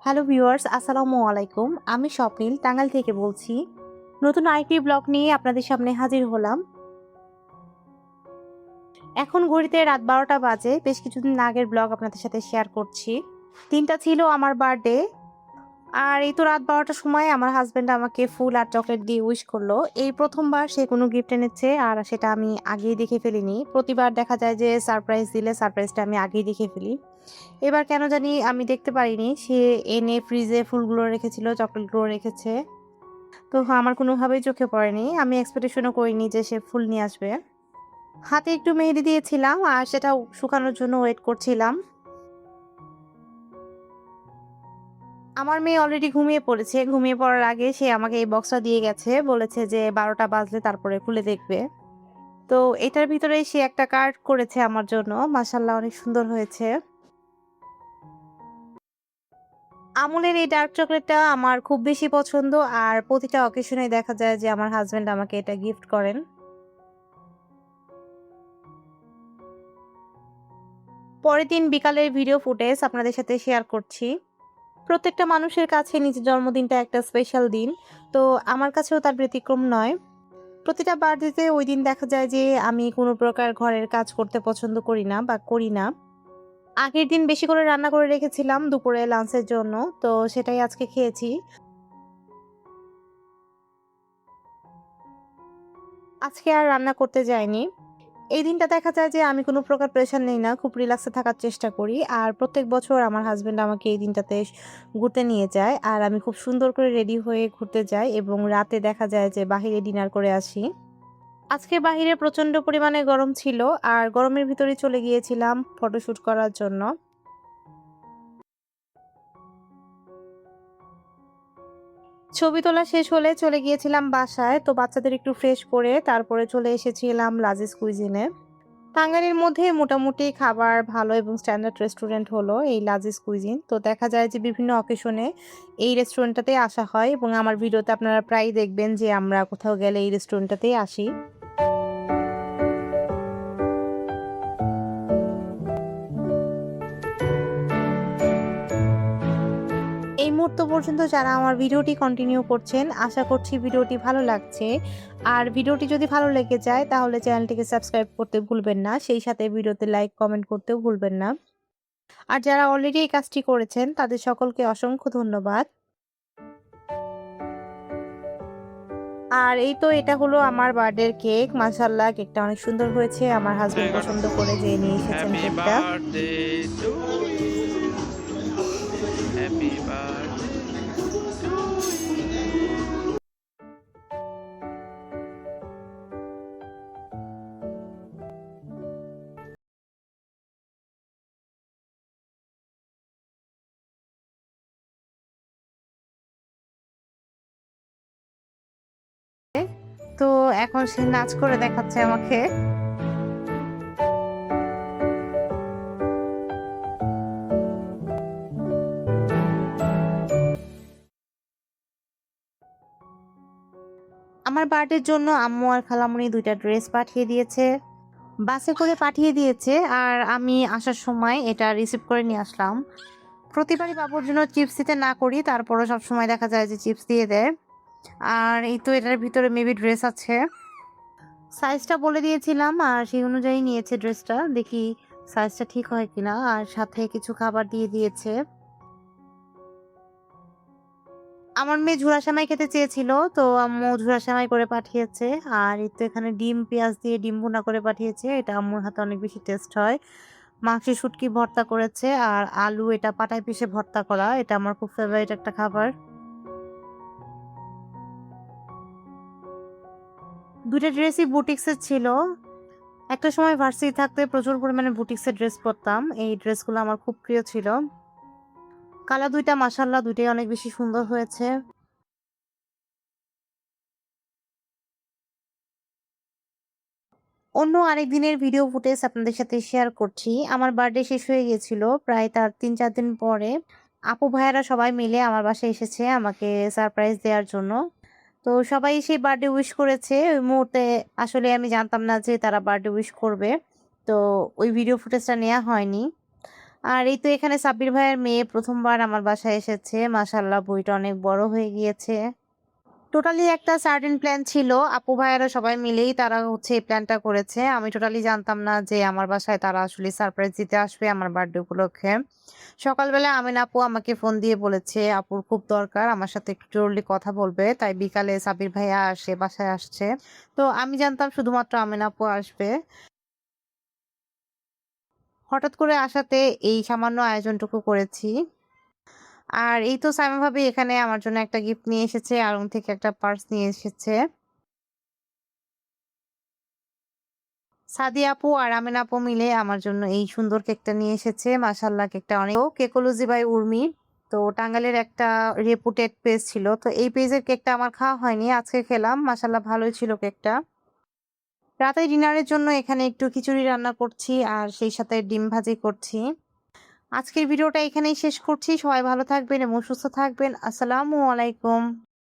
Hello viewers, আসসালামু আলাইকুম। আমি স্বপ্নিল টাঙ্গাইল থেকে বলছি। নতুন আরেকটি ব্লগ নিয়ে আপনাদের সামনে হাজির হলাম। এখন ঘড়িতে রাত ১২টা বাজে। বেশ কিছুদিন আগের ব্লগ আপনাদের সাথে শেয়ার করছি। দিনটা ছিল আমার বার্থডে। আর এই তো রাত ১২টার সময় আমার হাসব্যান্ড আমাকে ফুল আর চকলেট দিয়ে উইশ করলো। এই প্রথমবার সে কোনো গিফট এনেছে আর সেটা আমি আগেই দেখে ফেলিনি। প্রতিবার দেখা যায় যে সারপ্রাইজ দিলে সারপ্রাইজটা আমি আগেই দেখে ফেলি। এবার কেন জানি আমি দেখতে পারিনি। সে এনে ফ্রিজে ফুলগুলো রেখেছিল, চকলেটগুলো রেখেছে। তো আমার কোনোভাবেই চোখে পড়েনি। আমি এক্সপেকটেশনও করিনি যে সে ফুল নিয়ে আসবে। হাতে একটু মেহেদি দিয়েছিলাম আর সেটা শুকানোর জন্য ওয়েট করছিলাম। আমার মেয়ে অলরেডি ঘুমিয়ে পড়েছে। ঘুমিয়ে পড়ার আগে সে আমাকে এই বক্সটা দিয়ে গেছে। বলেছে যে ১২টা বাজলে তারপরে খুলে দেখবে। তো এটার ভিতরে সে একটা কার্ড করেছে আমার জন্য। মাশাআল্লাহ অনেক সুন্দর হয়েছে। আমুলের এই ডার্ক চকোলেটটা আমার খুব বেশি পছন্দ আর প্রতিটা অকেশনে দেখা যায় যে আমার হাসব্যান্ড আমাকে এটা গিফট করেন। পরের দিন বিকালের ভিডিও ফুটেজ আপনাদের সাথে শেয়ার করছি। প্রত্যেকটা মানুষের কাছে নিজের জন্মদিনটা একটা স্পেশাল দিন। তো আমার কাছেও তার ব্যতিক্রম নয়। প্রতিটা বার্থডেতে ওই দিন দেখা যায় যে আমি কোনো প্রকার ঘরের কাজ করতে পছন্দ করি না বা করি না। আগের দিন বেশি করে রান্না করে রেখেছিলাম দুপুরে লাঞ্চের জন্য। তো সেটাই আজকে খেয়েছি। আজকে আর রান্না করতে যাইনি। এই দিনটা দেখা যায় যে আমি কোনো প্রকার প্রেশার নেই না। খুব রিল্যাক্সে থাকার চেষ্টা করি। আর প্রত্যেক বছর আমার হাসব্যান্ড আমাকে এই দিনটাতে ঘুরতে নিয়ে যায়। আর আমি খুব সুন্দর করে রেডি হয়ে ঘুরতে যাই এবং রাতে দেখা যায় যে বাহিরে ডিনার করে আসি। আজকে বাহিরে প্রচণ্ড পরিমাণে গরম ছিল আর গরমের ভিতরেই চলে গিয়েছিলাম ফটোশুট করার জন্য। ছবি তোলা শেষ হলে চলে গিয়েছিলাম বাসায়। তো বাচ্চাদের একটু ফ্রেশ করে তারপরে চলে এসেছিলাম লাজিজ কুইজিনে। টাঙ্গাইলের মধ্যে মোটামুটি খাবার ভালো এবং স্ট্যান্ডার্ড রেস্টুরেন্ট হলো এই লাজিজ কুইজিন। তো দেখা যায় যে বিভিন্ন অকেশনে এই রেস্টুরেন্টটাতে আসা হয় এবং আমার ভিডিওতে আপনারা প্রায়ই দেখবেন যে আমরা কোথাও গেলে এই রেস্টুরেন্টটাতেই আসি। এই মুহূর্ত পর্যন্ত যারা আমার ভিডিওটি কন্টিনিউ করছেন, আশা করছি ভিডিওটি ভালো লাগছে। আর ভিডিওটি যদি ভালো লেগে যায় তাহলে চ্যানেলটিকে সাবস্ক্রাইব করতে ভুলবেন না। সেই সাথে ভিডিওতে লাইক, কমেন্ট করতেও ভুলবেন না। আর যারা অলরেডি এই কাজটি করেছেন তাদের সকলকে অসংখ্য ধন্যবাদ। আর এই তো এটা হলো আমার বার্থডের কেক। মাশাআল্লাহ কেকটা অনেক সুন্দর হয়েছে। আমার হাসব্যান্ড পছন্দ করে যে নিয়ে এসেছেন Happy কেকটা। birthday to you. Happy birthday to you. তো এখন সে নাচ করে দেখাচ্ছে আমাকে। আমার বার্থডের জন্য আম্মু আর খালামণি ২ টা ড্রেস পাঠিয়ে দিয়েছে। বাসে করে পাঠিয়ে দিয়েছে আর আমি আসার সময় এটা রিসিভ করে নিয়ে আসলাম। প্রতিবারই বাবুর জন্য চিপস দিতে না করি, তারপরও সবসময় দেখা যায় যে চিপস দিয়ে দেয়। আর এই তো এটার ভিতরে মেবি ড্রেস আছে। সাইজটা বলে দিয়েছিলাম আর সেই অনুযায়ী নিয়েছে ড্রেসটা। দেখি সাইজটা ঠিক হয় কিনা। আর সাথে কিছু খাবার দিয়ে দিয়েছে। আমার মেয়ে ঝুরা সেমাই খেতে চেয়েছিল, তো আম্মু ঝুরা সেমাই করে পাঠিয়েছে। আর এই তো এখানে ডিম পেঁয়াজ দিয়ে ডিম ভুনা করে পাঠিয়েছে। এটা আম্মুর হাতে অনেক বেশি টেস্ট হয়। মাংসের শুটকি ভর্তা করেছে আর আলু এটা পাটায় পিষে ভর্তা করা। এটা আমার খুব ফেভারিট একটা খাবার। ২ টা ড্রেসই বুটিক্সের ছিল। একটা সময় ভার্সিটি থাকতে প্রচুর পরিমাণে বুটিক্সের ড্রেস পরতাম। এই ড্রেসগুলো আমার খুব প্রিয় ছিল। কালার ২ টা মাশাআল্লাহ ২ টাই অনেক বেশি সুন্দর হয়েছে। অন্য আরেক দিনের ভিডিও ফুটেজ আপনাদের সাথে শেয়ার করছি। আমার বার্থডে শেষ হয়ে গিয়েছিল। প্রায় তার ৩-৪ দিন পরে আপু ভাইয়ারা সবাই মিলে আমার বাসায় এসেছে আমাকে সারপ্রাইজ দেওয়ার জন্য। তো সবাই সেই বার্থডে উইশ করেছে। ওই মুহূর্তে আসলে আমি জানতাম না যে তারা বার্থডে উইশ করবে। তো ওই ভিডিও ফুটেজটা নেয়া হয়নি। আর এই তো এখানে সাব্বির ভাইয়ের মেয়ে প্রথমবার আমার বাসায় এসেছে। মাশাআল্লাহ বুড়িটা অনেক বড় হয়ে গিয়েছে। টোটালি একটা সার্টেন প্ল্যান ছিল। আপু ভাইয়ারা সবাই মিলেই তারা হচ্ছে এই প্ল্যানটা করেছে। আমি টোটালি জানতাম না যে আমার বাসায় তারা আসলে সারপ্রাইজ দিতে আসবে আমার বার্থডে উপলক্ষে। সকালবেলা আমিন আপু আমাকে ফোন দিয়ে বলেছে, "আপুর খুব দরকার, আমার সাথে একটু জরুরি কথা বলবে।" তাই বিকালে সাব্বির ভাইয়া বাসায় আসছে। তো আমি জানতাম শুধুমাত্র আমিন আপু আসবে। হঠাৎ করে আসাতে এই সামান্য আয়োজনটুকু করেছি। আর এই তো সাইমা ভাবি এখানে আমার জন্য একটা গিফট নিয়ে এসেছে। আড়ং থেকে একটা পার্স নিয়ে এসেছে। সাদিয়া আপু আর আমিনা আপু মিলে আমার জন্য এই সুন্দর কেকটা নিয়ে এসেছে। মাশাআল্লাহ কেকটা অনেক কেকোলজি বাই উর্মি। তো টাঙ্গাইলের একটা রেপুটেড পেজ ছিল। তো এই পেজের কেকটা আমার খাওয়া হয়নি। আজকে খেলাম। মাশাআল্লাহ ভালোই ছিল কেকটা। রাতে ডিনারের জন্য এখানে একটু খিচুড়ি রান্না করছি আর সেই সাথে ডিম ভাজি করছি। আজকের ভিডিওটা এখানেই শেষ করছি। সবাই ভালো থাকবেন এবং সুস্থ থাকবেন। আসসালামু আলাইকুম।